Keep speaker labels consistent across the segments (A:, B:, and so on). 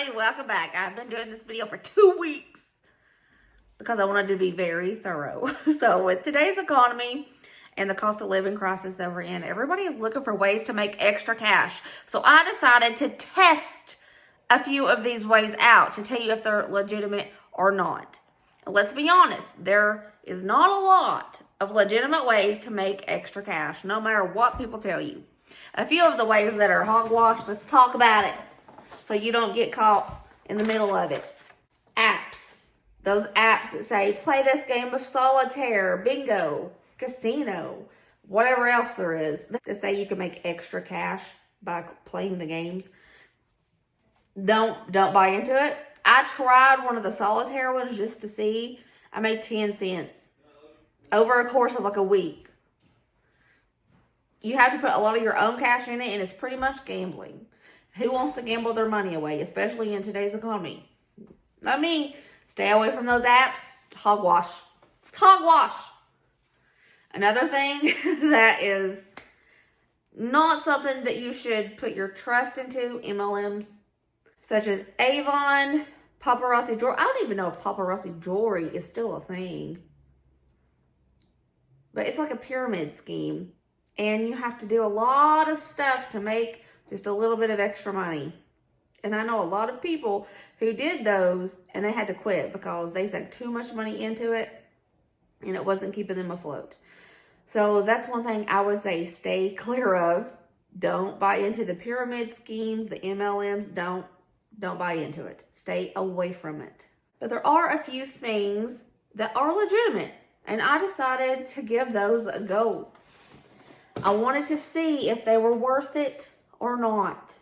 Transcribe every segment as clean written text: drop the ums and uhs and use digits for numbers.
A: everybody, welcome back. I've been doing this video for 2 weeks because I wanted to be very thorough. So with today's economy and the cost of living crisis that we're in, everybody is looking for ways to make extra cash. So I decided to test a few of these ways out to tell you if they're legitimate or not. And let's be honest, there is not a lot of legitimate ways to make extra cash, no matter what people tell you. A few of the ways that are hogwash, let's talk about it so you don't get caught in the middle of it. Apps. Those apps that say, play this game of solitaire, bingo, casino, whatever else there is, that say you can make extra cash by playing the games. Don't buy into it. I tried one of the solitaire ones just to see. I made 10 cents over a course of like a week. You have to put a lot of your own cash in it, and it's pretty much gambling. Who wants to gamble their money away, especially in today's economy? Not me. Stay away from those apps. Hogwash. It's hogwash. Another thing that is not something that you should put your trust into, MLMs, such as Avon, paparazzi jewelry. I don't even know if paparazzi jewelry is still a thing. But it's like a pyramid scheme. And you have to do a lot of stuff to make just a little bit of extra money. And I know a lot of people who did those and they had to quit because they sank too much money into it and it wasn't keeping them afloat. So that's one thing I would say stay clear of. Don't buy into the pyramid schemes, the MLMs. Don't buy into it. Stay away from it. But there are a few things that are legitimate, and I decided to give those a go. I wanted to see if they were worth it or not.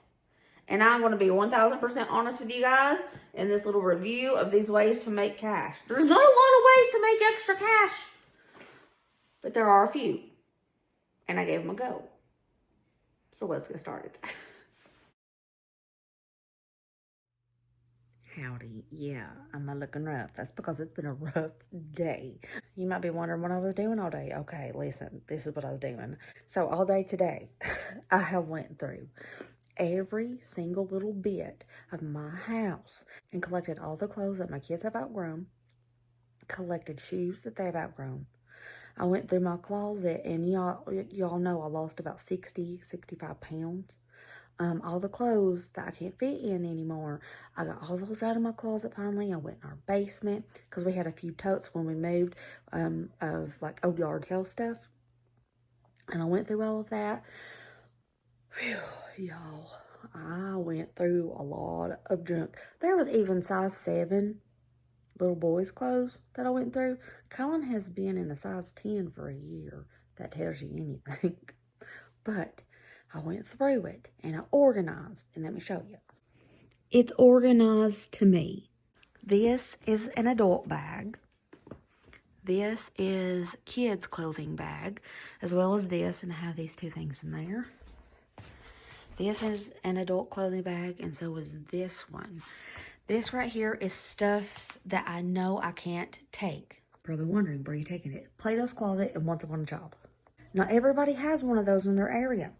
A: And I'm going to be 1000% honest with you guys in this little review of these ways to make cash. There's not a lot of ways to make extra cash, but there are a few. And I gave them a go. So let's get started. Howdy. Yeah, I'm looking rough. That's because it's been a rough day. You might be wondering what I was doing all day. Okay, listen, this is what I was doing. So all day today, I have went through every single little bit of my house and collected all the clothes that my kids have outgrown, collected shoes that they've outgrown. I went through my closet, and y'all know I lost about 65 pounds. All the clothes that I can't fit in anymore, I got all those out of my closet finally. I went in our basement because we had a few totes when we moved of like old yard sale stuff. And I went through all of that. Whew, y'all, I went through a lot of junk. There was even size 7 little boys' clothes that I went through. Colin has been in a size 10 for a year. That tells you anything. But I went through it and I organized, and let me show you. It's organized to me. This is an adult bag. This is kids' clothing bag, as well as this, and I have these two things in there. This is an adult clothing bag, and so is this one. This right here is stuff that I know I can't take. Probably wondering, where are you taking it? Plato's Closet and Once Upon a Child. Not everybody has one of those in their area.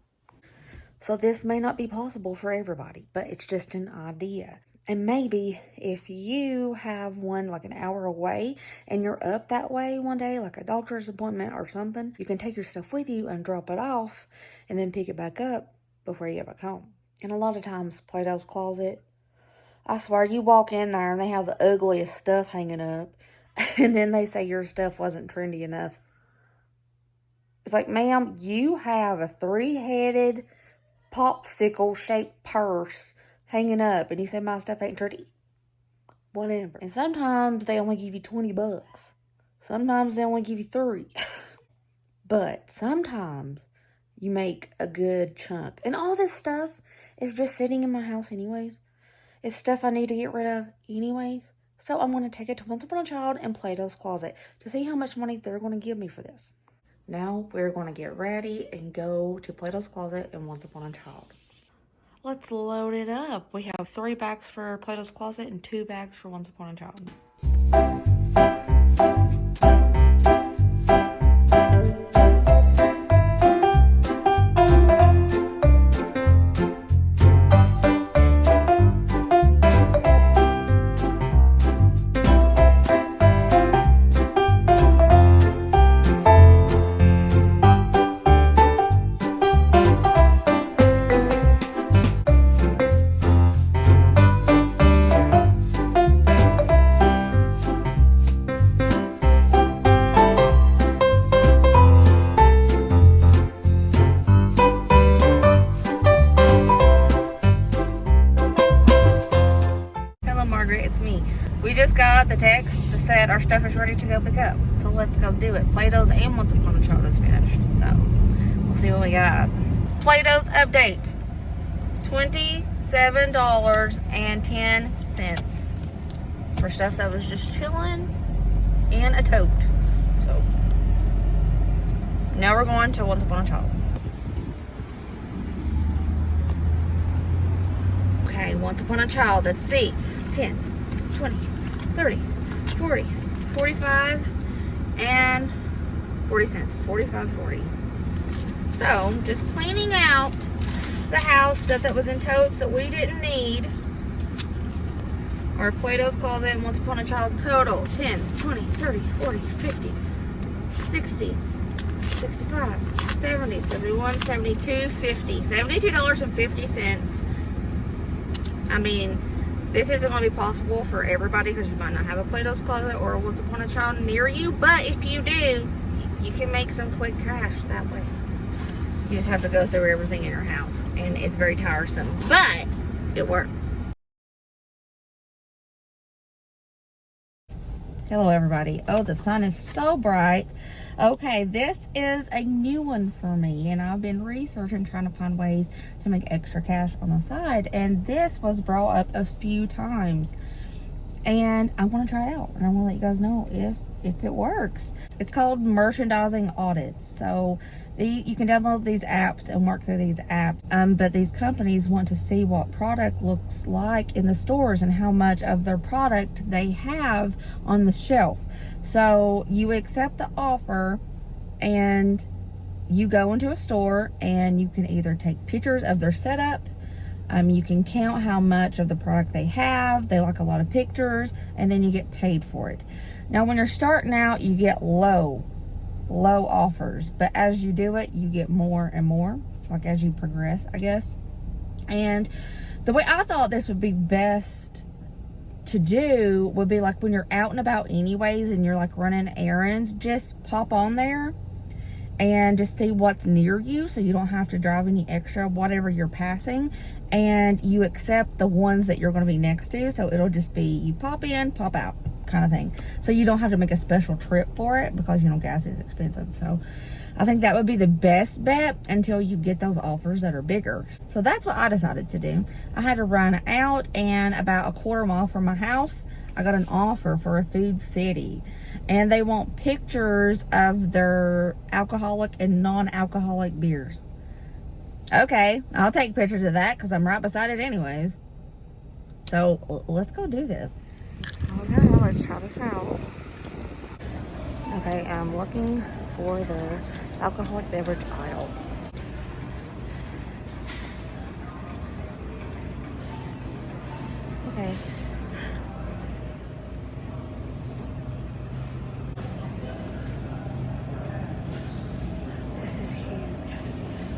A: So this may not be possible for everybody, but it's just an idea. And maybe if you have one like an hour away and you're up that way one day, like a doctor's appointment or something, you can take your stuff with you and drop it off and then pick it back up before you get back home. And a lot of times, Plato's Closet, I swear, you walk in there and they have the ugliest stuff hanging up, and then they say your stuff wasn't trendy enough. It's like, ma'am, you have a 3-headed popsicle-shaped purse hanging up, and you say my stuff ain't trendy. Whatever. And sometimes they only give you $20. Sometimes they only give you 3. But sometimes you make a good chunk. And all this stuff is just sitting in my house anyways. It's stuff I need to get rid of anyways. So I'm going to take it to Once Upon a Child and Plato's Closet to see how much money they're going to give me for this. Now we're going to get ready and go to Plato's Closet and Once Upon a Child. Let's load it up. We have 3 bags for Plato's Closet and 2 bags for Once Upon a Child. got the text that said our stuff is ready to go pick up. So let's go do it. Play-Doh's and Once Upon a Child is finished. So we'll see what we got. Play-Doh's update. $27.10 for stuff that was just chilling in a tote. So now we're going to Once Upon a Child. Okay, Once Upon a Child. Let's see. 10, 20, 30, 40, 45, and 40 cents. 45.40. So, just cleaning out the house, stuff that was in totes that we didn't need. Our Play-Doh's closet and Once Upon a Child total. 10, 20, 30, 40, 50, 60, 65, 70, 71, 72, 50. $72.50. I mean, this isn't going to be possible for everybody because you might not have a Play-Doh's closet or a Once Upon a Child near you. But if you do, you can make some quick cash that way. You just have to go through everything in your house. And it's very tiresome. But it works. Hello, everybody. Oh, the sun is so bright. Okay, this is a new one for me, and I've been researching, trying to find ways to make extra cash on the side, and this was brought up a few times, and I want to try it out, and I want to let you guys know if it works. It's called merchandising audits. So you can download these apps and work through these apps, but these companies want to see what product looks like in the stores and how much of their product they have on the shelf. So you accept the offer and you go into a store and you can either take pictures of their setup. You can count how much of the product they have. They like a lot of pictures, and then you get paid for it. Now, when you're starting out, you get low offers, but as you do it, you get more and more, like as you progress, I guess. And the way I thought this would be best to do would be like when you're out and about anyways, and you're like running errands, just pop on there and just see what's near you, so you don't have to drive any extra, whatever you're passing, and you accept the ones that you're going to be next to. So it'll just be you pop in, pop out kind of thing. So you don't have to make a special trip for it because, you know, gas is expensive. So I think that would be the best bet until you get those offers that are bigger. So that's what I decided to do. I had to run out, and about a quarter mile from my house, I got an offer for a Food City, and they want pictures of their alcoholic and non-alcoholic beers. Okay, I'll take pictures of that because I'm right beside it anyways. So let's go do this. Okay, let's try this out. Okay, I'm looking for the alcoholic beverage aisle. Okay. This is huge.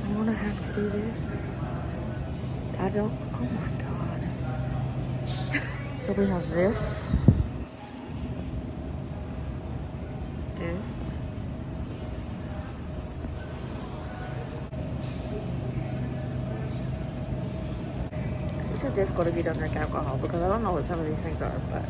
A: I'm gonna have to do this. I don't, oh my God. So we have this. This. This is difficult if you don't drink alcohol because I don't know what some of these things are, but.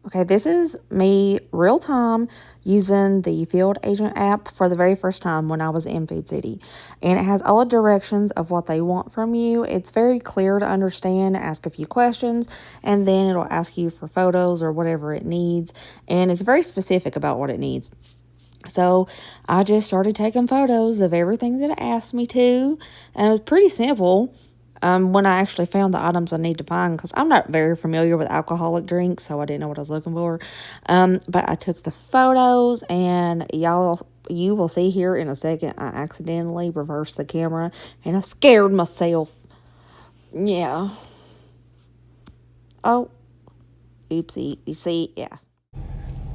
A: Okay, this is me real time using the Field Agent app for the very first time when I was in Food City. And it has all the directions of what they want from you. It's very clear to understand, ask a few questions, and then it'll ask you for photos or whatever it needs. And it's very specific about what it needs. So I just started taking photos of everything that it asked me to. And it was pretty simple. When I actually found the items I need to find, because I'm not very familiar with alcoholic drinks, so I didn't know what I was looking for. But I took the photos, and you will see here in a second, I accidentally reversed the camera, and I scared myself. Yeah. Oh. Oopsie. You see? Yeah.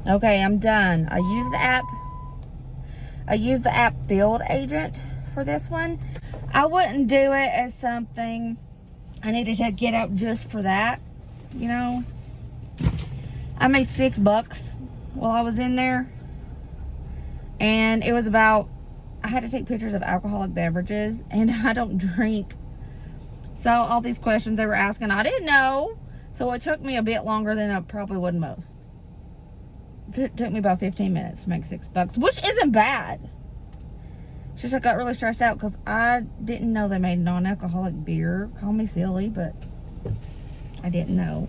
A: Okay, I'm done. I used the app Field Agent for this one. I wouldn't do it as something I needed to get up just for that, you know. I made $6 while I was in there. And it was about, I had to take pictures of alcoholic beverages, and I don't drink. So all these questions they were asking, I didn't know. So it took me a bit longer than I probably would most. It took me about 15 minutes to make $6, which isn't bad. It's just I got really stressed out because I didn't know they made non-alcoholic beer. Call me silly, but I didn't know.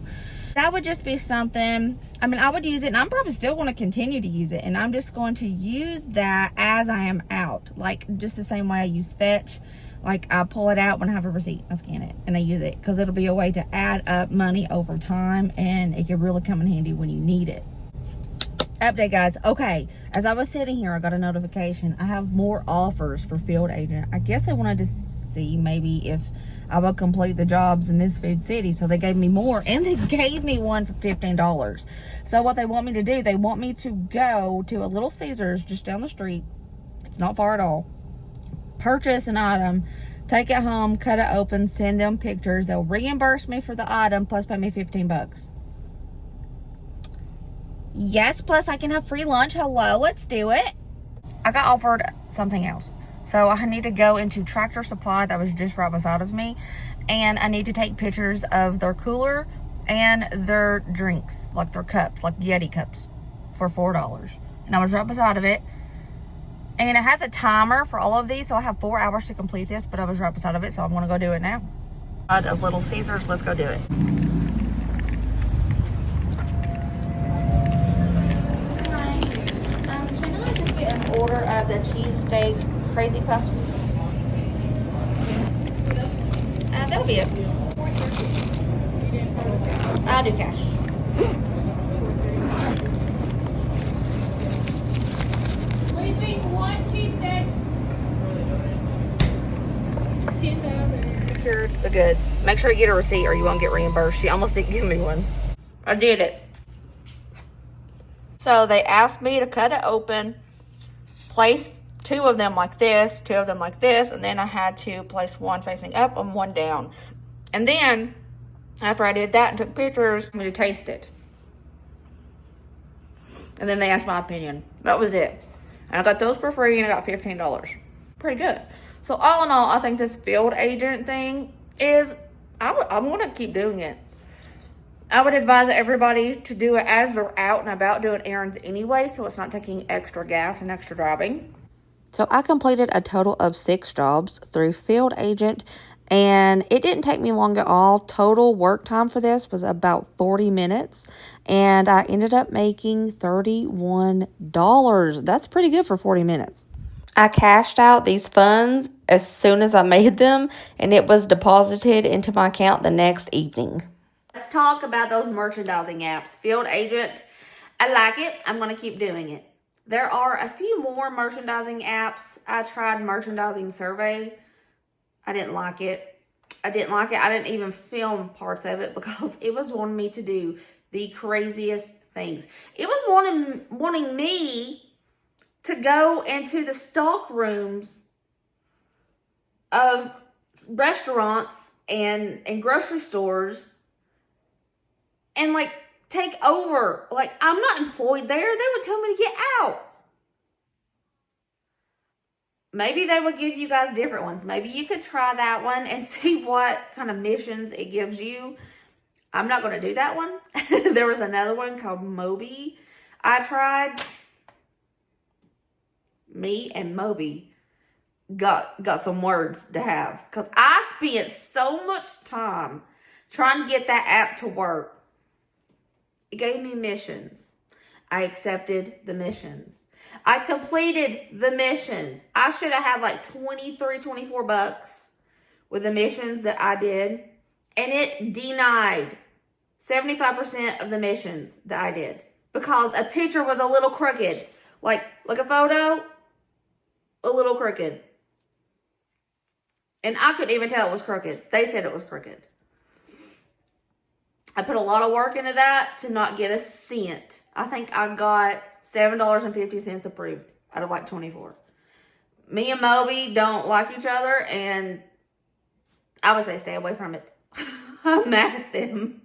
A: That would just be something, I mean, I would use it, and I'm probably still going to continue to use it, and I'm just going to use that as I am out. Like, just the same way I use Fetch. Like, I pull it out when I have a receipt. I scan it, and I use it, because it'll be a way to add up money over time, and it can really come in handy when you need it. Update, guys. Okay, as I was sitting here, I got a notification. I have more offers for field agent. I guess they wanted to see maybe if I would complete the jobs in this food city, so they gave me more, and they gave me one for $15. So what they want me to do, they want me to go to a Little Caesars just down the street. It's not far at all. Purchase an item, take it home, cut it open, send them pictures. They'll reimburse me for the item plus pay me $15. Yes, plus I can have free lunch. Hello, let's do it. I got offered something else. So I need to go into Tractor Supply that was just right beside of me. And I need to take pictures of their cooler and their drinks, like their cups, like Yeti cups, for $4. And I was right beside of it. And it has a timer for all of these, so I have 4 hours to complete this, but I was right beside of it, so I'm gonna go do it now. Out of Little Caesars, let's go do it. Order of the cheesesteak crazy puffs. That'll be it. I'll do cash.
B: What do you think? One cheesesteak. 10,000.
A: Secured the goods. Make sure you get a receipt or you won't get reimbursed. She almost didn't give me one. I did it. So they asked me to cut it open, place 2 of them like this, 2 of them like this, and then I had to place one facing up and one down. And then, after I did that and took pictures, I'm going to taste it. And then they asked my opinion. That was it. And I got those for free, and I got $15. Pretty good. So all in all, I think this field agent thing is, I want to keep doing it. I would advise everybody to do it as they're out and about doing errands anyway, so it's not taking extra gas and extra driving. So I completed a total of 6 jobs through Field Agent, and it didn't take me long at all. Total work time for this was about 40 minutes, and I ended up making $31. That's pretty good for 40 minutes. I cashed out these funds as soon as I made them, and it was deposited into my account the next evening. Let's talk about those merchandising apps. Field Agent, I like it. I'm going to keep doing it. There are a few more merchandising apps. I tried Merchandising Survey. I didn't like it. I didn't even film parts of it because it was wanting me to do the craziest things. It was wanting me to go into the stock rooms of restaurants and grocery stores and like take over. Like, I'm not employed there. They would tell me to get out. Maybe they would give you guys different ones. Maybe you could try that one and see what kind of missions it gives you. I'm not going to do that one. There was another one called Mobee I tried. Me and Mobee got some words to have, because I spent so much time trying to get that app to work. It gave me missions. I accepted the missions. I completed the missions. I should have had like $23, $24 with the missions that I did. And it denied 75% of the missions that I did, because a picture was a little crooked. Like a photo, a little crooked. And I couldn't even tell it was crooked. They said it was crooked. I put a lot of work into that to not get a cent. I think I got $7.50 approved out of like 24. Me and Mobee don't like each other, and I would say stay away from it. I'm mad at them.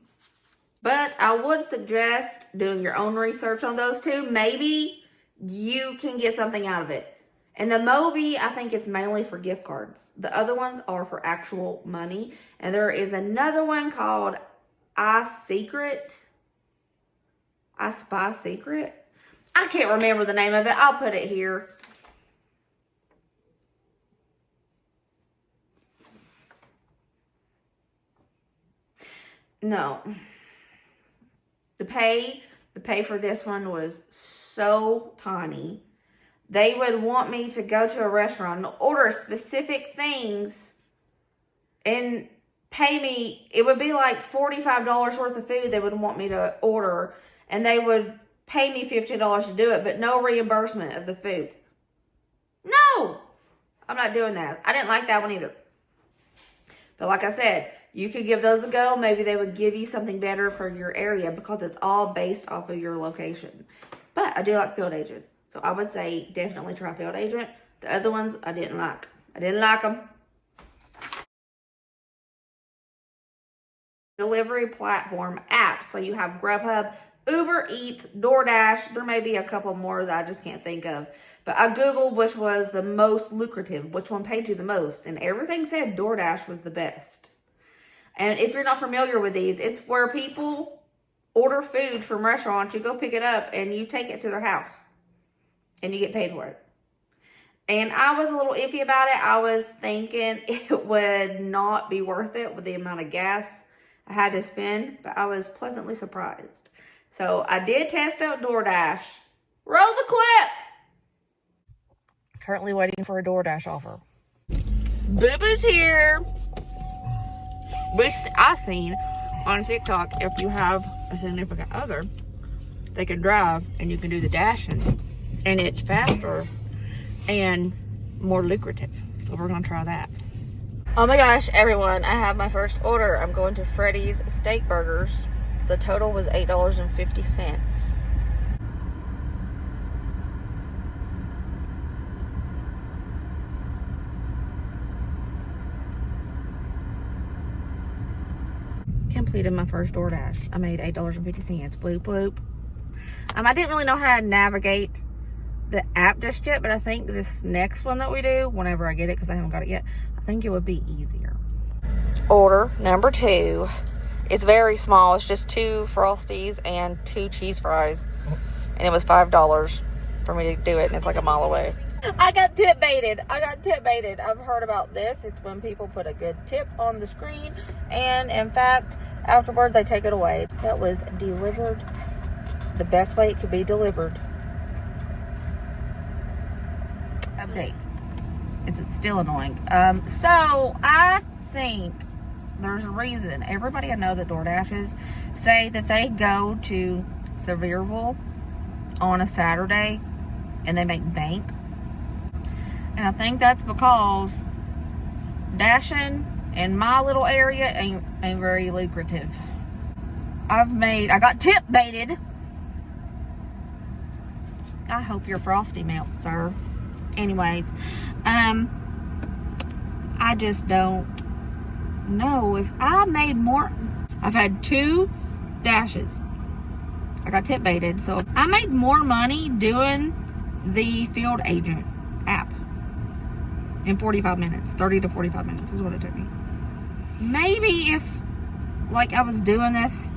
A: But I would suggest doing your own research on those two. Maybe you can get something out of it. And the Mobee, I think it's mainly for gift cards. The other ones are for actual money. And there is another one called iSecret. I Spy Secret. I can't remember the name of it. I'll put it here. No. The pay for this one was so tiny. They would want me to go to a restaurant and order specific things and pay me. It would be like $45 worth of food they would want me to order, and they would pay me $15 to do it, but no reimbursement of the food. No! I'm not doing that. I didn't like that one either. But like I said, you could give those a go. Maybe they would give you something better for your area because it's all based off of your location. But I do like Field Agent. So I would say definitely try Field Agent. The other ones I didn't like. I didn't like them. Delivery platform apps. So you have Grubhub, Uber Eats, DoorDash. There may be a couple more that I just can't think of. But I Googled which was the most lucrative, which one paid you the most. And everything said DoorDash was the best. And if you're not familiar with these, it's where people order food from restaurants. You go pick it up and you take it to their house. And you get paid for it. And I was a little iffy about it. I was thinking it would not be worth it with the amount of gas I had to spend. But I was pleasantly surprised. So I did test out DoorDash. Roll the clip! Currently waiting for a DoorDash offer. Boo-boo's here. Which I seen on TikTok, if you have a significant other, they can drive and you can do the dashing. And it's faster and more lucrative. So we're going to try that. Oh my gosh, everyone. I have my first order. I'm going to Freddy's Steak Burgers. The total was $8.50. Completed my first DoorDash. I made $8.50. Bloop, bloop. I didn't really know how to navigate the app just yet, but I think this next one that we do, whenever I get it, because I haven't got it yet, I think it would be easier. Order number 2. It's very small. It's just 2 Frosties and 2 cheese fries. And it was $5 for me to do it, and it's like a mile away. I got tip baited. I've heard about this. It's when people put a good tip on the screen, and in fact, afterward, they take it away. That was delivered the best way it could be delivered. Update. It's still annoying. So I think there's a reason. Everybody I know that DoorDashes say that they go to Sevierville on a Saturday and they make bank. And I think that's because dashing in my little area ain't very lucrative. I got tip baited. I hope your Frosty melts, sir. Anyways, I just don't know if I made more. I've had 2 dashes. I got tip baited, so I made more money doing the Field Agent app in 45 minutes. 30 to 45 minutes is what it took me. Maybe if like I was doing this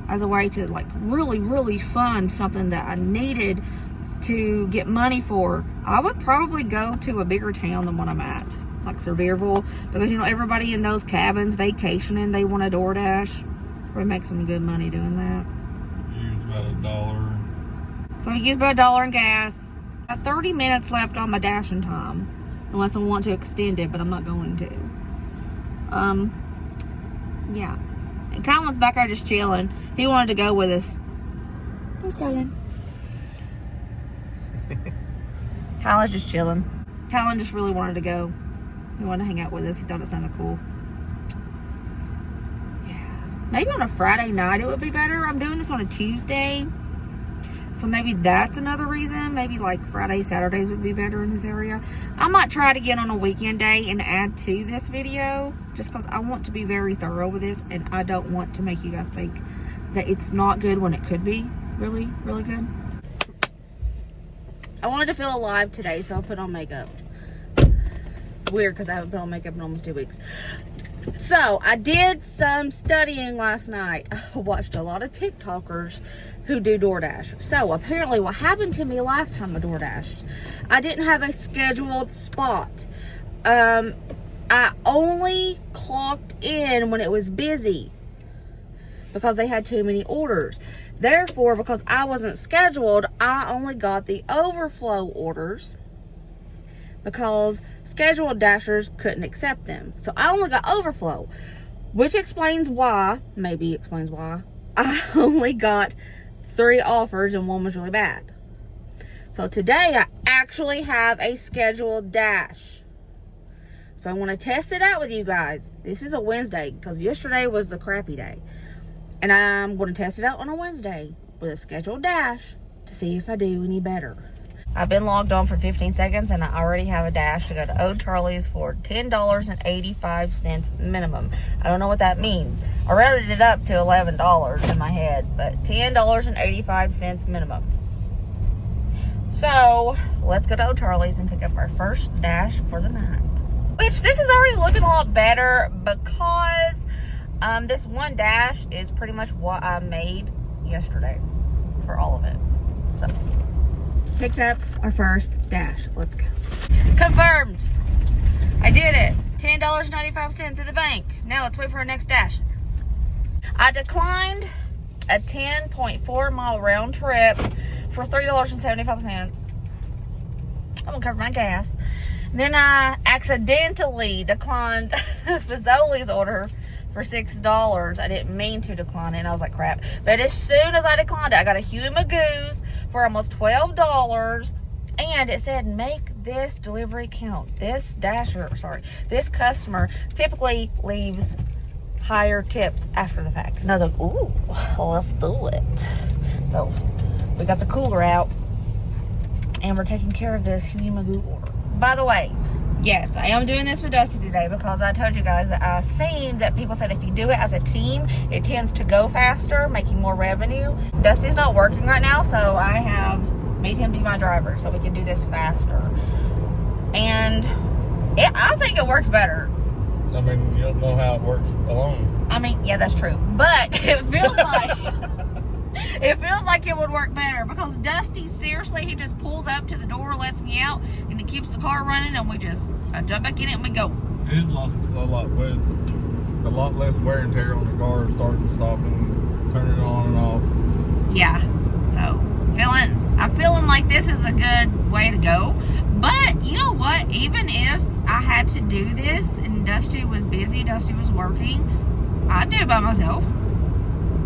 A: as a way to like really fund something that I needed to get money for, I would probably go to a bigger town than what I'm at, like Sevierville, because you know everybody in those cabins vacationing, they want a DoorDash. We make some good money doing that.
C: Use about $1.
A: So I use about $1 in gas. Got 30 minutes left on my dashing time, unless I want to extend it, but I'm not going to. Yeah. And Colin's back there just chilling. He wanted to go with us. Where's Colin? Colin's just chilling. Colin just really wanted to go. He wanted to hang out with us. He thought it sounded cool. Yeah. Maybe on a Friday night it would be better. I'm doing this on a Tuesday. So maybe that's another reason. Maybe like Fridays, Saturdays would be better in this area. I might try it again on a weekend day and add to this video. Just because I want to be very thorough with this. And I don't want to make you guys think that it's not good when it could be really, really good. I wanted to feel alive today, so I put on makeup. It's weird because I haven't put on makeup in almost 2 weeks. So I did some studying last night. I watched a lot of TikTokers who do DoorDash. So apparently what happened to me last time I DoorDashed, I didn't have a scheduled spot. I only clocked in when it was busy because they had too many orders. Therefore, because I wasn't scheduled, I only got the overflow orders because scheduled dashers couldn't accept them. So I only got overflow, which explains why, maybe explains why, I only got 3 offers and 1 was really bad. So today I actually have a scheduled dash. So I want to test it out with you guys. This is a Wednesday because yesterday was the crappy day. And I'm going to test it out on a Wednesday with a scheduled dash to see if I do any better. I've been logged on for 15 seconds and I already have a dash to go to Old Charlie's for $10.85 minimum. I don't know what that means. I rounded it up to $11 in my head, but $10.85 minimum. So let's go to Old Charlie's and pick up our first dash for the night. Which this is already looking a lot better because this one dash is pretty much what I made yesterday for all of it. So, picked up our first dash. Let's go. Confirmed. I did it. $10.95 at the bank. Now let's wait for our next dash. I declined a 10.4 mile round trip for $3.75. I'm gonna cover my gas. Then I accidentally declined Fazoli's order for $6. I didn't mean to decline it, and I was like, crap. But as soon as I declined it, I got a Huey Magoo's for almost $12, and it said, make this delivery count. This customer typically leaves higher tips after the fact. And I was like, ooh, let's do it. So we got the cooler out, and we're taking care of this Huey Magoo order. By the way, yes, I am doing this with Dusty today because I told you guys that I've seen that people said if you do it as a team, it tends to go faster, making more revenue. Dusty's not working right now, so I have made him be my driver so we can do this faster. And I think it works better.
C: I mean, you don't know how it works alone.
A: I mean, yeah, that's true. But it feels like... it feels like it would work better because Dusty, seriously, he just pulls up to the door, lets me out, and he keeps the car running, and I jump back in it and we go.
C: It is a lot less wear and tear on the car, starting, stopping, turning it on and off.
A: Yeah, so I'm feeling like this is a good way to go. But you know what? Even if I had to do this and Dusty was busy, Dusty was working, I'd do it by myself.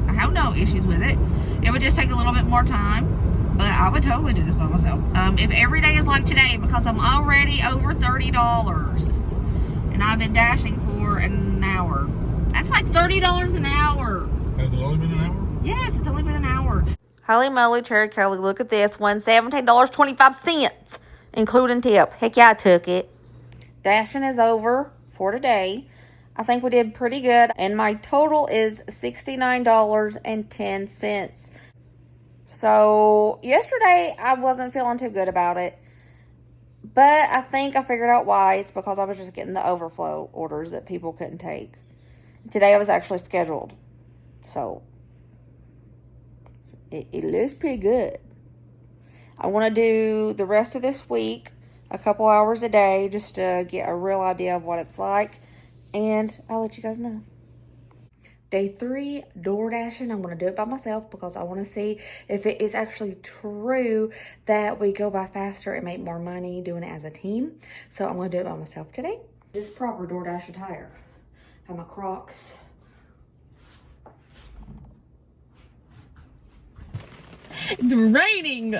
A: I have no issues with it. It would just take a little bit more time, but I would totally do this by myself. If every day is like today, because I'm already over $30 and I've been dashing for an hour. That's like $30 an hour.
C: Has it only been an hour?
A: Yes, it's only been an hour. Holy moly, Cherry Kelly, look at this one. $17.25, including tip. Heck yeah, I took it. Dashing is over for today. I think we did pretty good, and my total is $69.10. So yesterday I wasn't feeling too good about it, but I think I figured out why. It's because I was just getting the overflow orders that people couldn't take. Today I was actually scheduled, so it looks pretty good. I want to do the rest of this week a couple hours a day just to get a real idea of what it's like. And I'll let you guys know. Day 3, door dashing. I'm going to do it by myself because I want to see if it is actually true that we go by faster and make more money doing it as a team. So I'm going to do it by myself today. This proper DoorDash attire. I have my Crocs. It's raining.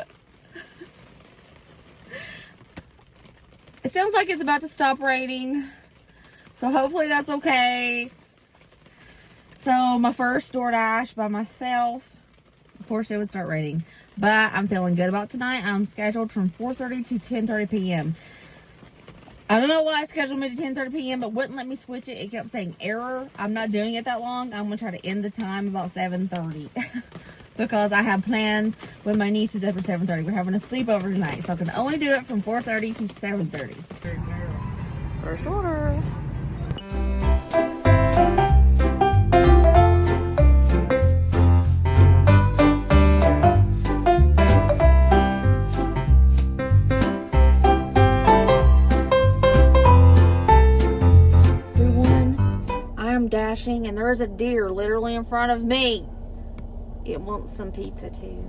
A: It sounds like it's about to stop raining. So hopefully that's okay. So my first DoorDash by myself. Of course it would start raining. But I'm feeling good about tonight. I'm scheduled from 4:30 to 10:30 p.m. I don't know why it scheduled me to 10:30 p.m. but wouldn't let me switch it. It kept saying error. I'm not doing it that long. I'm going to try to end the time about 7:30. Because I have plans with my nieces after 7:30. We're having a sleepover tonight. So I can only do it from 4:30 to 7:30. First order. I'm dashing and there's a deer literally in front of me. It wants some pizza too.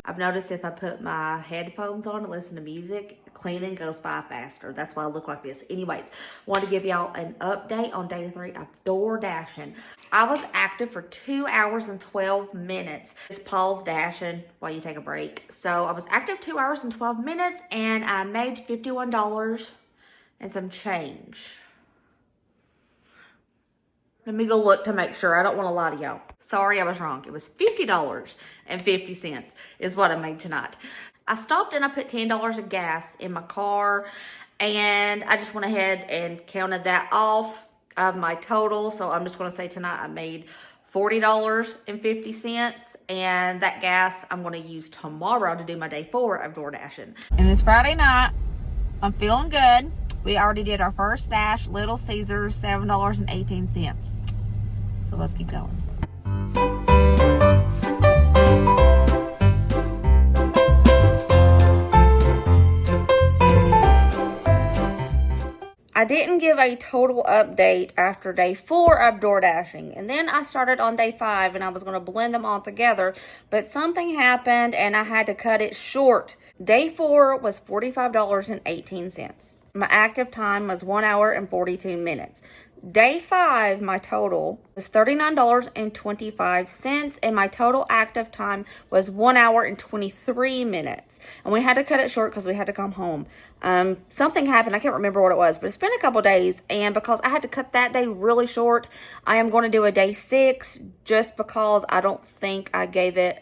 A: I've noticed if I put my headphones on and listen to music, cleaning goes by faster. That's why I look like this. Anyways, want to give y'all an update on day 3 of door dashing. I was active for 2 hours and 12 minutes. Just pause dashing while you take a break. So I was active 2 hours and 12 minutes and I made $51 and some change. Let me go look to make sure. I don't want to lie to y'all. Sorry, I was wrong. It was $50.50 is what I made tonight. I stopped and I put $10 of gas in my car, and I just went ahead and counted that off of my total. So I'm just going to say tonight I made $40.50, and that gas I'm going to use tomorrow to do my day 4 of door dashing. And it's Friday night. I'm feeling good. We already did our first dash, Little Caesars, $7.18. So let's keep going. I didn't give a total update after day 4 of door dashing. And then I started on day 5 and I was going to blend them all together. But something happened and I had to cut it short. Day 4 was $45.18. My active time was 1 hour and 42 minutes. Day 5, my total was $39.25, and my total active time was 1 hour and 23 minutes. And we had to cut it short because we had to come home. Something happened. I can't remember what it was, but it's been a couple days. And because I had to cut that day really short, I am going to do a day 6 just because I don't think I gave it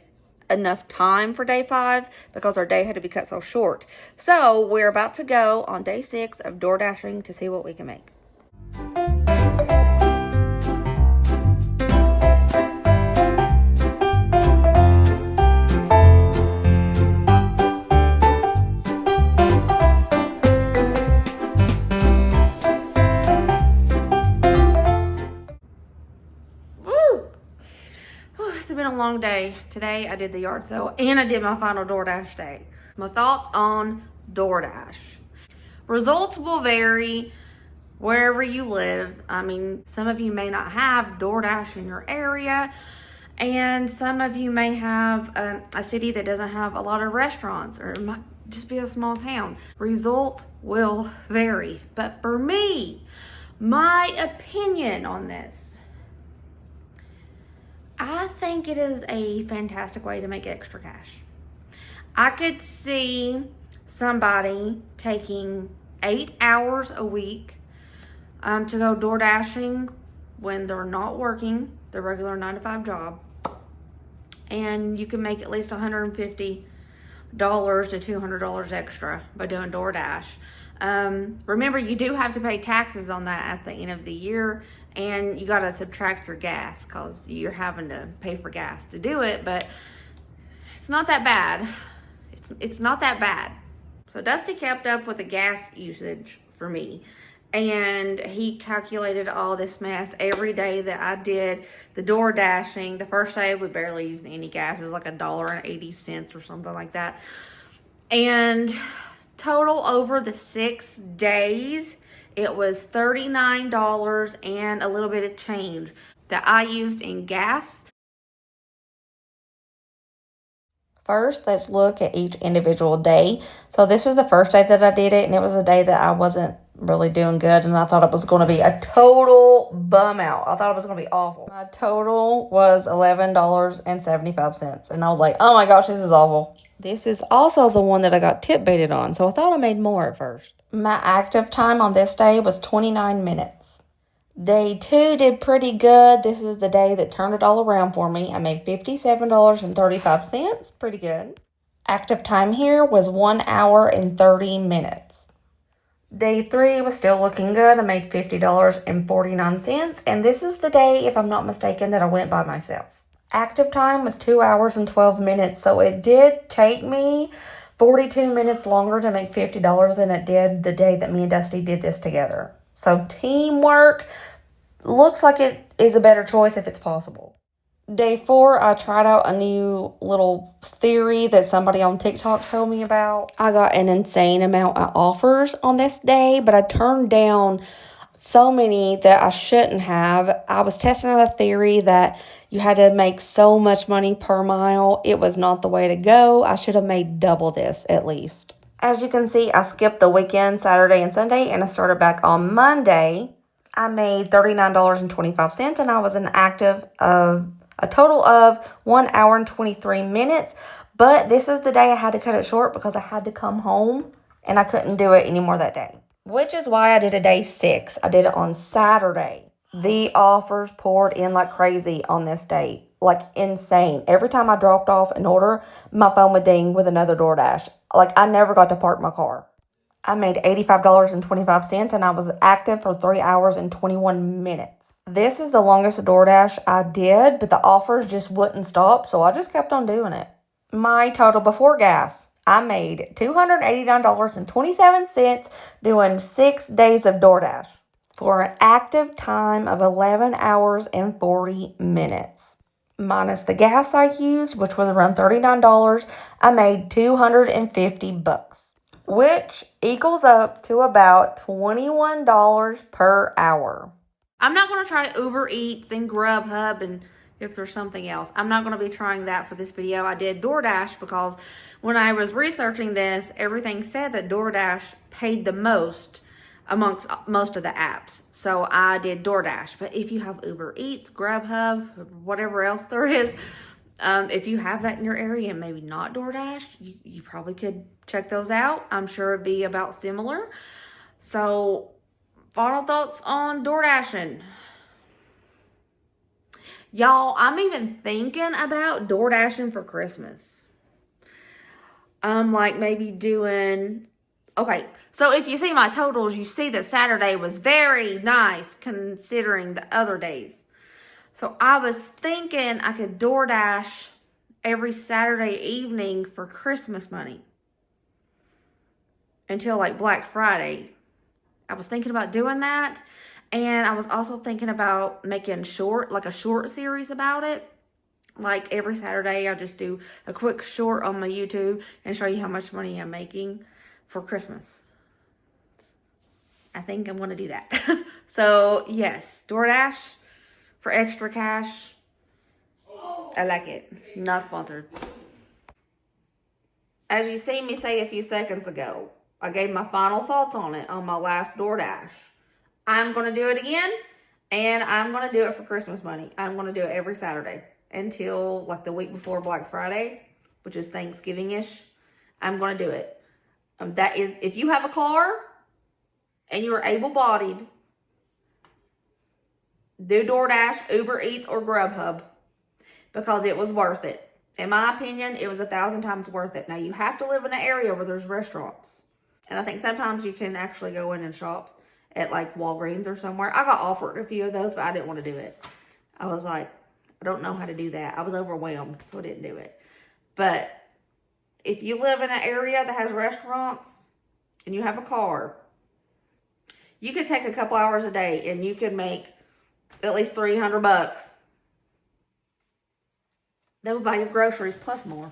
A: enough time for day 5 because our day had to be cut so short. So we're about to go on day 6 of door dashing to see what we can make. It's been a long day. Today I did the yard sale and I did my final DoorDash day. My thoughts on DoorDash. Results will vary wherever you live. I mean, some of you may not have DoorDash in your area, and some of you may have a city that doesn't have a lot of restaurants, or it might just be a small town. Results will vary. But for me, my opinion on this, I think it is a fantastic way to make extra cash. I could see somebody taking 8 hours a week to go door dashing when they're not working their regular 9-to-5 job, and you can make at least $150 to $200 extra by doing DoorDash. Remember, you do have to pay taxes on that at the end of the year, and you got to subtract your gas because you're having to pay for gas to do it, but it's not that bad. It's not that bad. So Dusty kept up with the gas usage for me, and he calculated all this mess every day that I did the door dashing. The first day we barely used any gas. It was like $1.80 or something like that. And total over the 6 days, it was $39 and a little bit of change that I used in gas. First, let's look at each individual day. So this was the first day that I did it, and it was the day that I wasn't really doing good, and I thought it was going to be a total bum out. I thought it was going to be awful. My total was $11.75, and I was like, oh my gosh, this is awful. This is also the one that I got tip baited on, so I thought I made more at first. My active time on this day was 29 minutes. Day 2 did pretty good. This is the day that turned it all around for me. I made $57.35. Pretty good. Active time here was 1 hour and 30 minutes. Day 3 was still looking good. I made $50.49. And this is the day, if I'm not mistaken, that I went by myself. Active time was 2 hours and 12 minutes. So it did take me 42 minutes longer to make $50 than it did the day that me and Dusty did this together. So teamwork looks like it is a better choice if it's possible. Day 4, I tried out a new little theory that somebody on TikTok told me about. I got an insane amount of offers on this day, but I turned down so many that I shouldn't have. I was testing out a theory that you had to make so much money per mile. It was not the way to go. I should have made double this at least. As you can see, I skipped the weekend, Saturday and Sunday, and I started back on Monday. I made $39.25, and I was an active of a total of 1 hour and 23 minutes. But this is the day I had to cut it short because I had to come home, and I couldn't do it anymore that day. Which is why I did a day 6. I did it on Saturday. The offers poured in like crazy on this day. Like insane. Every time I dropped off an order, my phone would ding with another DoorDash. Like I never got to park my car. I made $85.25 and I was active for 3 hours and 21 minutes. This is the longest DoorDash I did, but the offers just wouldn't stop, so I just kept on doing it. My total before gas, I made $289.27 doing 6 days of DoorDash for an active time of 11 hours and 40 minutes. Minus the gas I used, which was around $39, I made $250, which equals up to about $21 per hour. I'm not going to try Uber Eats and Grubhub and if there's something else. I'm not going to be trying that for this video. I did DoorDash because when I was researching this, everything said that DoorDash paid the most amongst most of the apps. So I did DoorDash. But if you have Uber Eats, Grubhub, whatever else there is, if you have that in your area and maybe not DoorDash, you probably could check those out. I'm sure it'd be about similar. So, final thoughts on DoorDashing. Y'all, I'm even thinking about DoorDashing for Christmas. Like maybe doing... Okay, so if you see my totals, you see that Saturday was very nice considering the other days. So I was thinking I could DoorDash every Saturday evening for Christmas money until like Black Friday. I was thinking about doing that. And I was also thinking about making a short series about it. Like every Saturday, I just do a quick short on my YouTube and show you how much money I'm making for Christmas. I think I'm going to do that. So, yes, DoorDash for extra cash. I like it. Not sponsored. As you see me say a few seconds ago, I gave my final thoughts on it on my last DoorDash. I'm going to do it again, and I'm going to do it for Christmas money. I'm going to do it every Saturday until like the week before Black Friday, which is Thanksgiving-ish. I'm going to do it. That is, if you have a car and you're able-bodied, do DoorDash, Uber Eats, or Grubhub because it was worth it. In my opinion, it was 1,000 times worth it. Now, you have to live in an area where there's restaurants. And I think sometimes you can actually go in and shop at like Walgreens or somewhere. I got offered a few of those, but I didn't want to do it. I was like, I don't know how to do that. I was overwhelmed, so I didn't do it. But if you live in an area that has restaurants and you have a car, you could take a couple hours a day and you could make at least $300. That would buy your groceries plus more.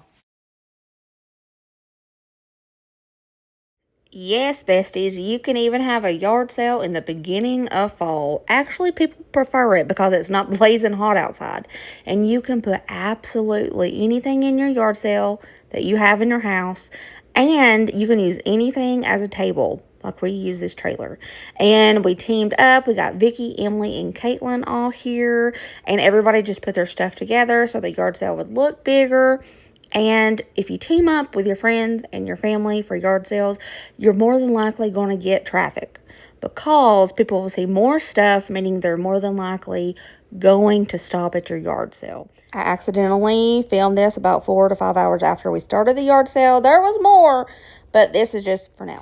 A: Yes, besties, you can even have a yard sale in the beginning of fall. Actually, people prefer it because it's not blazing hot outside. And you can put absolutely anything in your yard sale that you have in your house. And you can use anything as a table, like we use this trailer. And we teamed up. We got Vicky, Emily, and Caitlin all here. And everybody just put their stuff together so the yard sale would look bigger. And if you team up with your friends and your family for yard sales, you're more than likely going to get traffic because people will see more stuff, meaning they're more than likely going to stop at your yard sale. I accidentally filmed this about 4 to 5 hours after we started the yard sale. There was more, but this is just for now.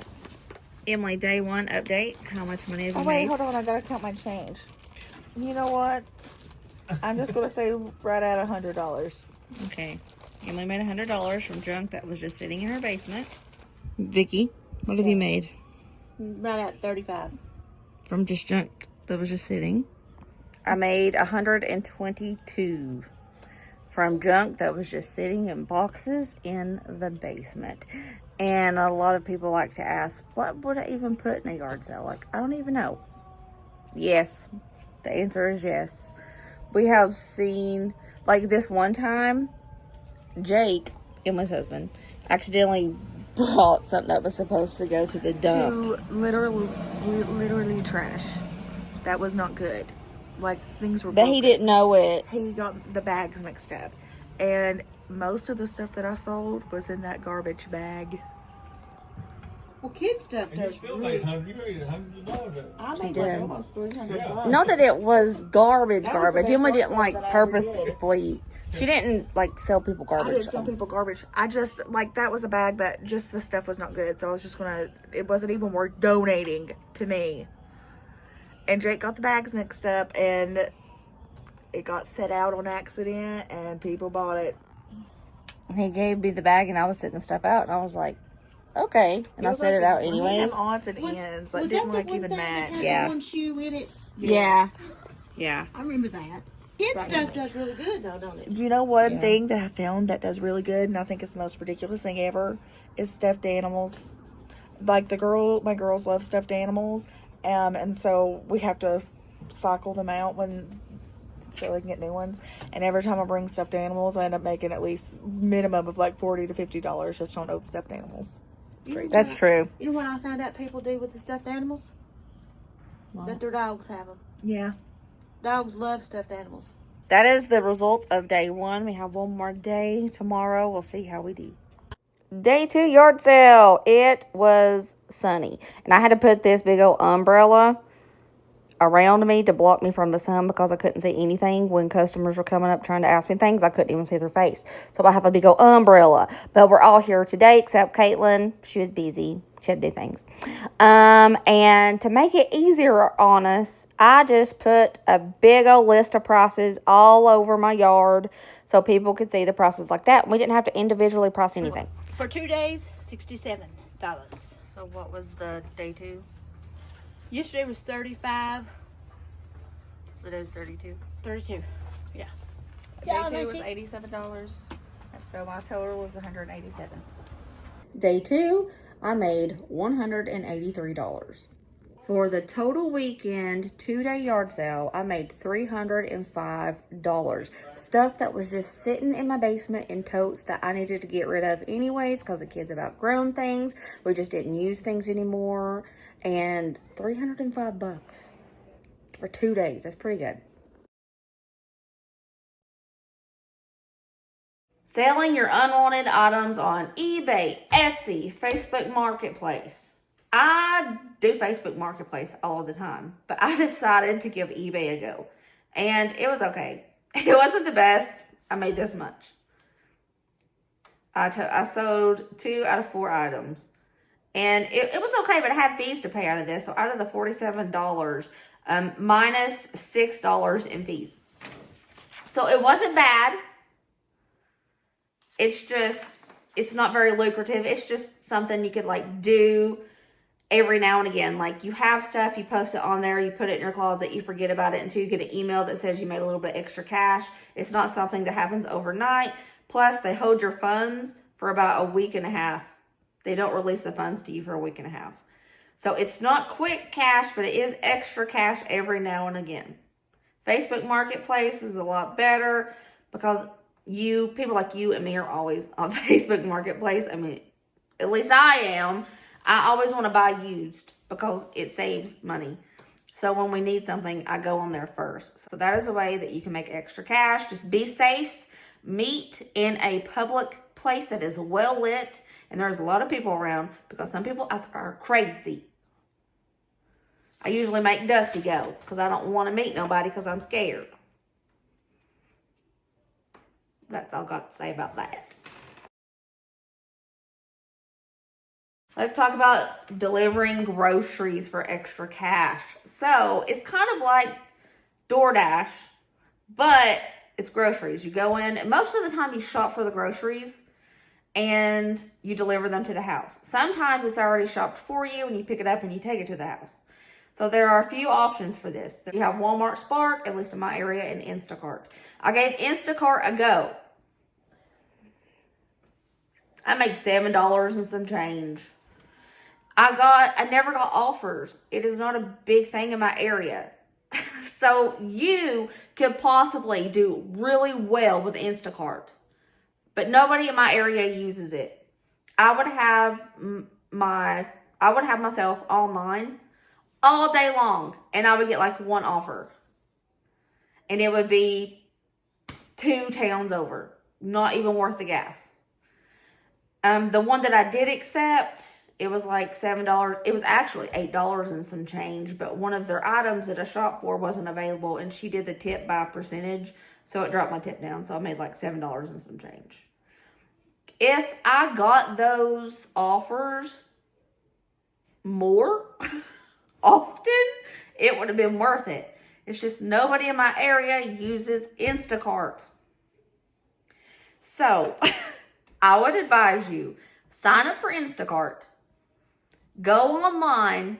A: Emily, day 1 update. How much money have you made?
D: Hold on. I got to count my change. You know what? I'm just going to say right at $100.
A: Okay. Emily made $100 from junk that was just sitting in her basement. Vicky, what have you made?
D: Right at 35.
A: From just junk that was just sitting. I made 122 from junk that was just sitting in boxes in the basement. And a lot of people like to ask, what would I even put in a yard sale? Like, I don't even know. Yes. The answer is yes. We have seen, like this one time, Jake, Emma's husband, accidentally brought something that was supposed to go to the dump.
D: To literally trash. That was not good. Like, things were
A: But he
D: broken.
A: didn't know it.
D: He got the bags mixed up. And most of the stuff that I sold was in that garbage bag.
E: Well, kid stuff
C: And you
E: does
C: still
E: really.
C: made hundreds of dollars.
E: I made
A: did.
E: like almost $300.
C: Yeah.
A: Not that it was garbage,
E: That was the
A: garbage.
E: best
A: Emma
E: yard
A: didn't
E: sale
A: like
E: that I ever
A: purposefully. She didn't like sell people
D: I
A: garbage.
D: did some people garbage. I just, like, that was a bag that just the stuff was not good. So I was just gonna, it wasn't even worth donating to me. And Jake got the bags mixed up and it got set out on accident and people bought it.
A: He gave me the bag and I was sitting the stuff out and I was like, okay. And I set it out
D: We
A: anyways.
D: have odds and ends. Like, didn't like even match.
E: Had
A: Yeah.
E: the one shoe in it.
A: Yeah. Yeah.
E: I remember that. Kid stuff does really good though, don't it?
D: You know one thing that I found that does really good, and I think it's the most ridiculous thing ever, is stuffed animals. Like my girls love stuffed animals, and so we have to cycle them out so they can get new ones. And every time I bring stuffed animals, I end up making at least minimum of like $40 to $50 just on old stuffed animals. It's crazy.
A: That's true.
E: You know what I found out people do with the stuffed animals? Let their dogs have them.
D: Yeah.
E: Dogs love stuffed animals.
A: That is the result of day 1. We have one more day tomorrow. We'll see how we do. Day 2 yard sale. It was sunny. And I had to put this big old umbrella around me to block me from the sun because I couldn't see anything when customers were coming up trying to ask me things. I couldn't even see their face. So I have a big old umbrella. But we're all here today except Caitlin. She was busy. She had to do things. And to make it easier on us, I just put a big old list of prices all over my yard so people could see the prices like that. We didn't have to individually price anything.
E: For 2 days, $67.
A: So what was the day 2?
E: Yesterday was 35.
A: So it was 32.
E: 32. Yeah.
D: Day 2 was $87. And so my total was $187.
A: Day 2, I made $183. For the total weekend 2-day yard sale, I made $305. Stuff that was just sitting in my basement in totes that I needed to get rid of anyways because the kids have outgrown things. We just didn't use things anymore. And $305 for 2 days. That's pretty good. Selling your unwanted items on eBay, Etsy, Facebook Marketplace. I do Facebook Marketplace all the time, but I decided to give eBay a go. And it was okay. It wasn't the best. I made this much. I sold 2 out of 4 items. And it was okay, but I had fees to pay out of this. So out of the $47, minus $6 in fees. So it wasn't bad. It's not very lucrative. It's just something you could like do every now and again. Like you have stuff, you post it on there, you put it in your closet, you forget about it until you get an email that says you made a little bit extra cash. It's not something that happens overnight. Plus they hold your funds for about a week and a half. They don't release the funds to you for a week and a half. So it's not quick cash, but it is extra cash every now and again. Facebook Marketplace is a lot better because people like you and me are always on Facebook Marketplace. I mean, at least I am. I always want to buy used because it saves money. So when we need something, I go on there first. So that is a way that you can make extra cash. Just be safe. Meet in a public place that is well lit. And there's a lot of people around because some people are crazy. I usually make Dusty go because I don't want to meet nobody because I'm scared. That's all I got to say about that. Let's talk about delivering groceries for extra cash. So it's kind of like DoorDash, but it's groceries. You go in, and most of the time you shop for the groceries and you deliver them to the house. Sometimes it's already shopped for you and you pick it up and you take it to the house. So there are a few options for this. You have Walmart Spark, at least in my area, and Instacart. I gave Instacart a go. I made $7 and some change. I never got offers. It is not a big thing in my area. So you could possibly do really well with Instacart, but nobody in my area uses it. I would have myself online all day long, and I would get like one offer, and it would be 2 towns over, not even worth the gas. The one that I did accept, it was like $7. It was actually $8 and some change, but one of their items that I shopped for wasn't available, and she did the tip by percentage, so it dropped my tip down. So I made like $7 and some change. If I got those offers more often, it would have been worth it. It's just nobody in my area uses Instacart. So I would advise you, sign up for Instacart, go online,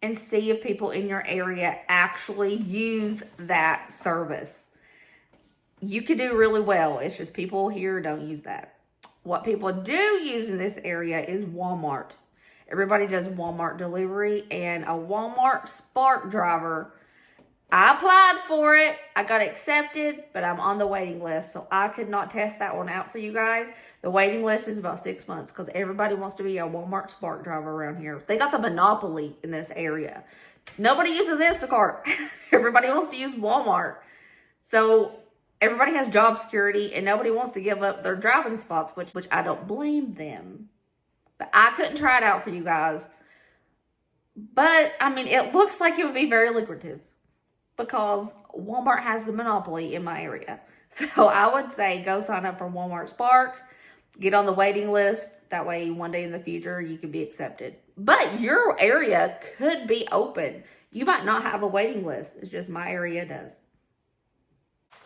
A: and see if people in your area actually use that service. You could do really well. It's just people here don't use that. What people do use in this area is Walmart. Everybody does Walmart delivery, and a Walmart Spark driver, I applied for it. I got accepted, but I'm on the waiting list, so I could not test that one out for you guys. The waiting list is about 6 months because everybody wants to be a Walmart Spark driver around here. They got the monopoly in this area. Nobody uses Instacart. Everybody wants to use Walmart. So everybody has job security, and nobody wants to give up their driving spots, which I don't blame them. But I couldn't try it out for you guys. But, I mean, it looks like it would be very lucrative because Walmart has the monopoly in my area. So I would say go sign up for Walmart Spark, get on the waiting list. That way one day in the future you could be accepted. But your area could be open. You might not have a waiting list. It's just my area does.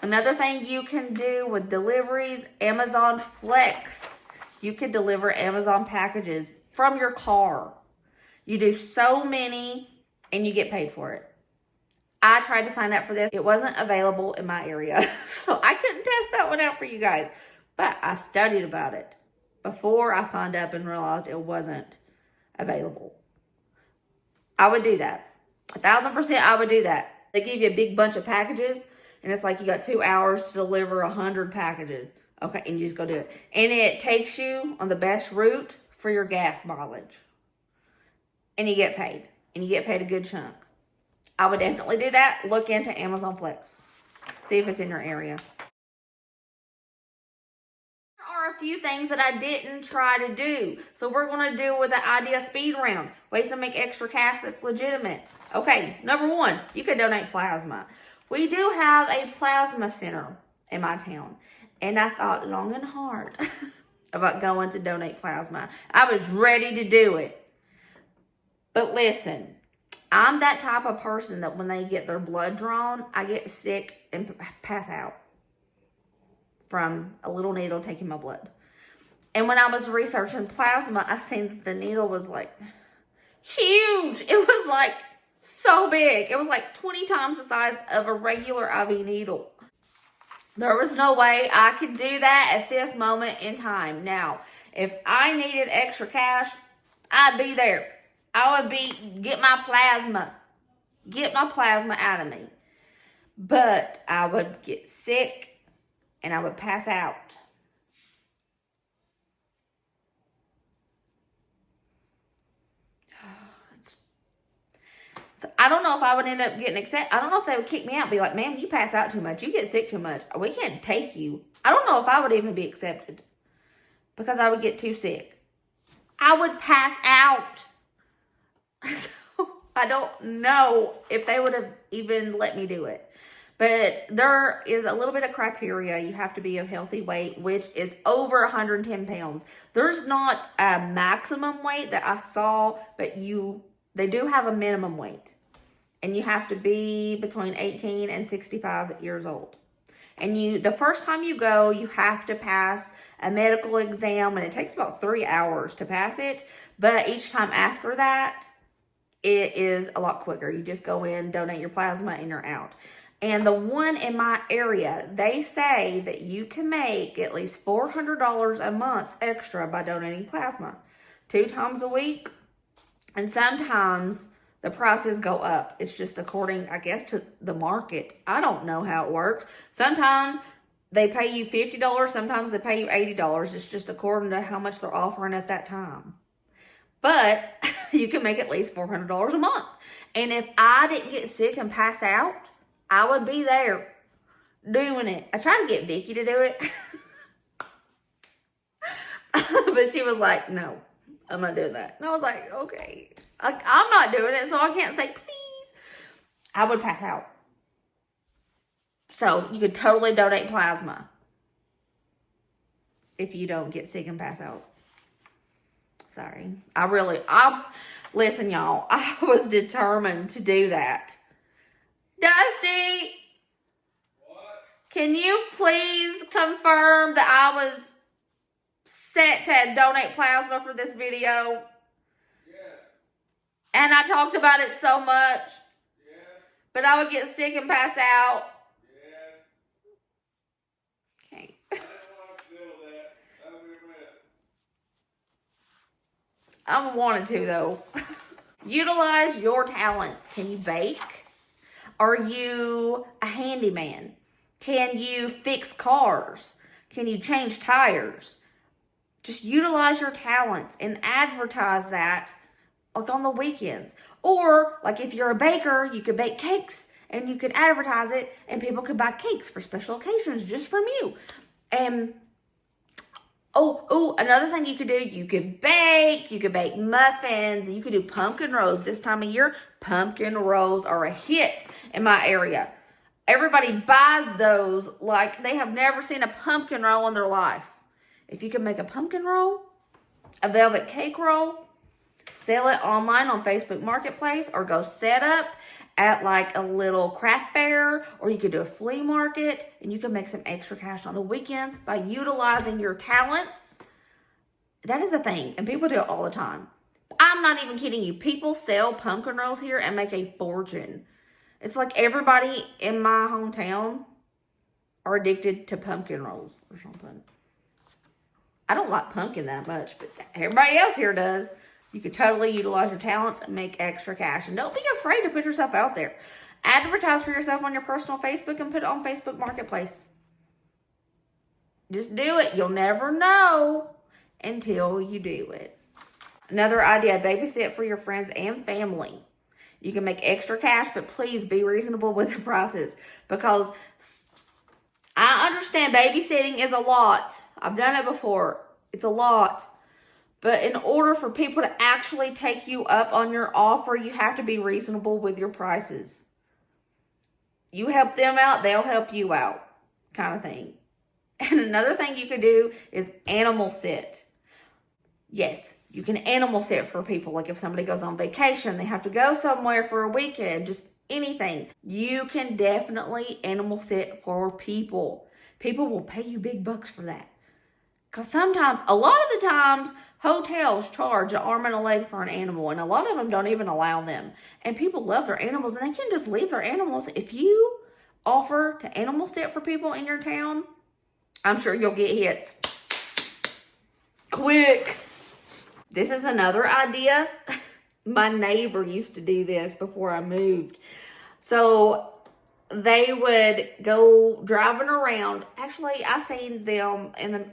A: Another thing you can do with deliveries, Amazon Flex. You can deliver Amazon packages from your car. You do so many and you get paid for it. I tried to sign up for this. It wasn't available in my area, so I couldn't test that one out for you guys. But I studied about it before I signed up and realized it wasn't available. I would do that. 1,000% I would do that. They give you a big bunch of packages, and it's like you got 2 hours to deliver 100 packages. Okay, and you just go do it. And it takes you on the best route for your gas mileage. And you get paid. And you get paid a good chunk. I would definitely do that. Look into Amazon Flex. See if it's in your area. There are a few things that I didn't try to do. So we're going to do with the idea speed round. Ways to make extra cash that's legitimate. Okay, number 1, you can donate plasma. We do have a plasma center in my town. And I thought long and hard about going to donate plasma. I was ready to do it. But listen, I'm that type of person that when they get their blood drawn, I get sick and pass out from a little needle taking my blood. And when I was researching plasma, I seen that the needle was like huge. It was like so big. It was like 20 times the size of a regular IV needle. There was no way I could do that at this moment in time. Now, if I needed extra cash, I'd be there. I would get my plasma out of me. But I would get sick and I would pass out. So I don't know if I would end up getting accepted. I don't know if they would kick me out and be like, ma'am, you pass out too much. You get sick too much. We can't take you. I don't know if I would even be accepted because I would get too sick. I would pass out. So I don't know if they would have even let me do it. But there is a little bit of criteria. You have to be of healthy weight, which is over 110 pounds. There's not a maximum weight that I saw, but they do have a minimum weight. And you have to be between 18 and 65 years old. And the first time you go, you have to pass a medical exam, and it takes about 3 hours to pass it. But each time after that, it is a lot quicker. You just go in, donate your plasma, and you're out. And the one in my area, they say that you can make at least $400 a month extra by donating plasma 2 times a week, and sometimes the prices go up. It's just according, I guess, to the market. I don't know how it works. Sometimes they pay you $50, sometimes they pay you $80. It's just according to how much they're offering at that time. But you can make at least $400 a month. And if I didn't get sick and pass out, I would be there doing it. I tried to get Vicky to do it. But she was like, no, I'm not doing that. And I was like, okay. I'm not doing it, so I can't say please. I would pass out. So you could totally donate plasma if you don't get sick and pass out. Sorry. Listen, y'all, I was determined to do that. Dusty! What? Can you please confirm that I was set to donate plasma for this video? Yes. And I talked about it so much. Yes. But I would get sick and pass out. Yes. Okay. I didn't want to feel that. That would be a mess. I wanted to, though. Utilize your talents. Can you bake? Are you a handyman? Can you fix cars? Can you change tires? Just utilize your talents and advertise that like on the weekends. Or like if you're a baker, you could bake cakes and you could advertise it and people could buy cakes for special occasions just from you. And another thing you could do, you could bake muffins, you could do pumpkin rolls. This time of year, pumpkin rolls are a hit in my area. Everybody buys those like they have never seen a pumpkin roll in their life. If you can make a pumpkin roll, a velvet cake roll, sell it online on Facebook Marketplace, or go set up at like a little craft fair, or you could do a flea market, and you can make some extra cash on the weekends by utilizing your talents. That is a thing, and people do it all the time. I'm not even kidding you. People sell pumpkin rolls here and make a fortune. It's like everybody in my hometown are addicted to pumpkin rolls or something. I don't like pumpkin that much, but everybody else here does. You could totally utilize your talents and make extra cash. And don't be afraid to put yourself out there. Advertise for yourself on your personal Facebook and put it on Facebook Marketplace. Just do it. You'll never know until you do it. Another idea, babysit for your friends and family. You can make extra cash, but please be reasonable with the prices. Because I understand babysitting is a lot. I've done it before. It's a lot. But in order for people to actually take you up on your offer, you have to be reasonable with your prices. You help them out, they'll help you out, kind of thing. And another thing you could do is animal sit. Yes, you can animal sit for people. Like if somebody goes on vacation, they have to go somewhere for a weekend, just anything. You can definitely animal sit for people. People will pay you big bucks for that. Because sometimes, a lot of the times, hotels charge an arm and a leg for an animal, and a lot of them don't even allow them. And people love their animals, and they can just leave their animals. If you offer to animal sit for people in your town, I'm sure you'll get hits. Quick. This is another idea. My neighbor used to do this before I moved. So they would go driving around. Actually, I seen them in the...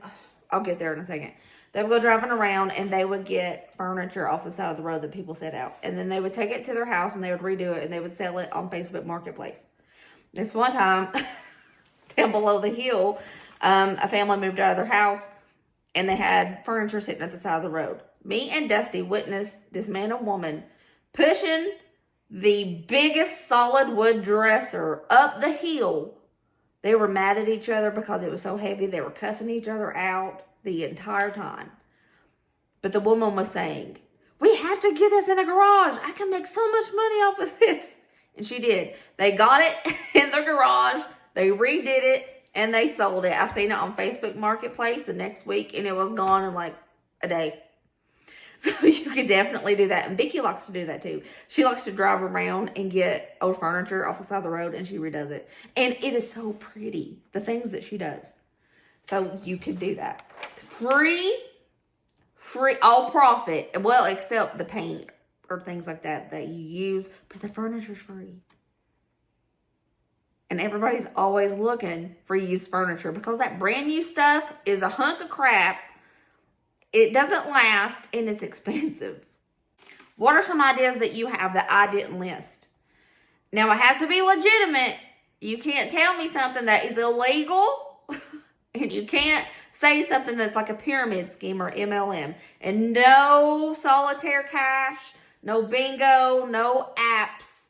A: I'll get there in a second. They would go driving around and they would get furniture off the side of the road that people set out. And then they would take it to their house and they would redo it and they would sell it on Facebook Marketplace. This one time, down below the hill, a family moved out of their house and they had furniture sitting at the side of the road. Me and Dusty witnessed this man and woman pushing the biggest solid wood dresser up the hill. They were mad at each other because it was so heavy. They were cussing each other out the entire time. But the woman was saying, we have to get this in the garage. I can make so much money off of this. And she did. They got it in the garage. They redid it and they sold it. I seen it on Facebook Marketplace the next week and it was gone in like a day. So you could definitely do that. And Vicky likes to do that too. She likes to drive around and get old furniture off the side of the road and she redoes it. And it is so pretty, the things that she does. So you could do that. Free, all profit. Well, except the paint. or things like that that you use, but the furniture's free. And everybody's always looking for used furniture because that brand new stuff is a hunk of crap. It doesn't last and it's expensive. What are some ideas that you have that I didn't list? Now, it has to be legitimate. You can't tell me something that is illegal. And you can't say something that's like a pyramid scheme or MLM. And no solitaire cash, no bingo, no apps,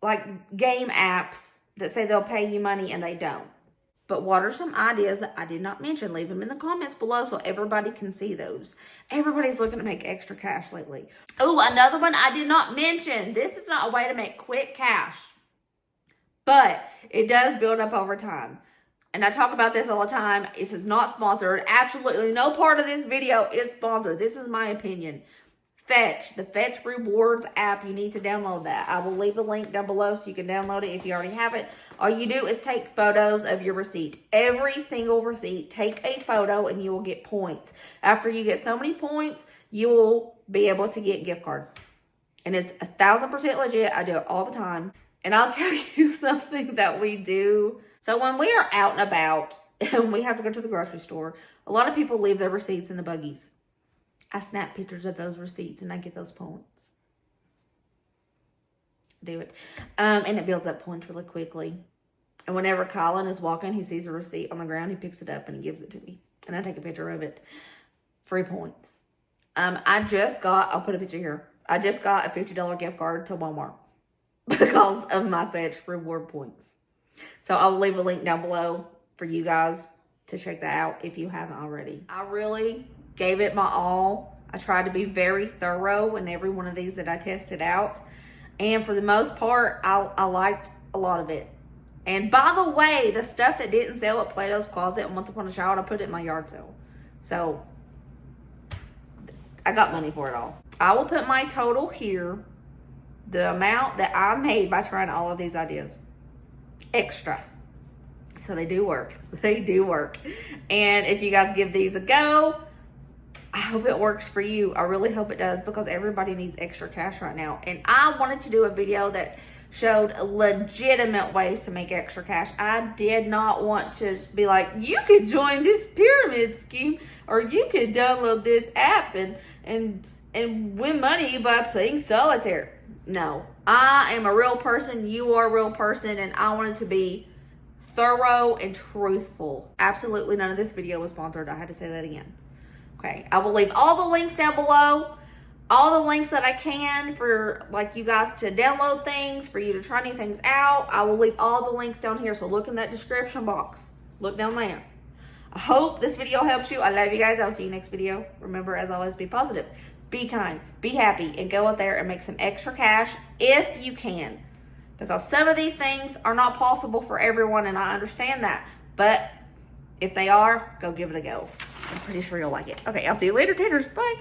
A: like game apps that say they'll pay you money and they don't. But what are some ideas that I did not mention? Leave them in the comments below so everybody can see those. Everybody's looking to make extra cash lately. Oh, another one I did not mention. This is not a way to make quick cash, but it does build up over time. And I talk about this all the time. This is not sponsored. Absolutely no part of this video is sponsored. This is my opinion. Fetch, the Fetch Rewards app, you need to download that. I will leave a link down below so you can download it if you already have it. All you do is take photos of your receipt. Every single receipt, take a photo and you will get points. After you get so many points, you will be able to get gift cards. And it's 1,000% legit. I do it all the time. And I'll tell you something that we do. So when we are out and about and we have to go to the grocery store, a lot of people leave their receipts in the buggies. I snap pictures of those receipts and I get those points. Do it. And it builds up points really quickly. And whenever Colin is walking, he sees a receipt on the ground, he picks it up and he gives it to me. And I take a picture of it. Free points. I'll put a picture here. I just got a $50 gift card to Walmart because of my Fetch reward points. So I'll leave a link down below for you guys to check that out if you haven't already. I really gave it my all. I tried to be very thorough in every one of these that I tested out. And for the most part, I liked a lot of it. And by the way, the stuff that didn't sell at Plato's Closet and Once Upon a Child, I put it in my yard sale. So I got money for it all. I will put my total here, the amount that I made by trying all of these ideas. Extra. So they do work. They do work. And if you guys give these a go, I hope it works for you. I really hope it does because everybody needs extra cash right now. And I wanted to do a video that showed legitimate ways to make extra cash. I did not want to be like, you could join this pyramid scheme or you could download this app and win money by playing solitaire. No, I am a real person. You are a real person. And I wanted to be thorough and truthful. Absolutely none of this video was sponsored. I had to say that again. Okay, I will leave all the links down below. All the links that I can for like you guys to download things, for you to try new things out. I will leave all the links down here. So look in that description box. Look down there. I hope this video helps you. I love you guys. I'll see you next video. Remember, as always, be positive, be kind, be happy, and go out there and make some extra cash if you can. Because some of these things are not possible for everyone, and I understand that. But if they are, go give it a go. I'm pretty sure you'll like it. Okay, I'll see you later, taters. Bye.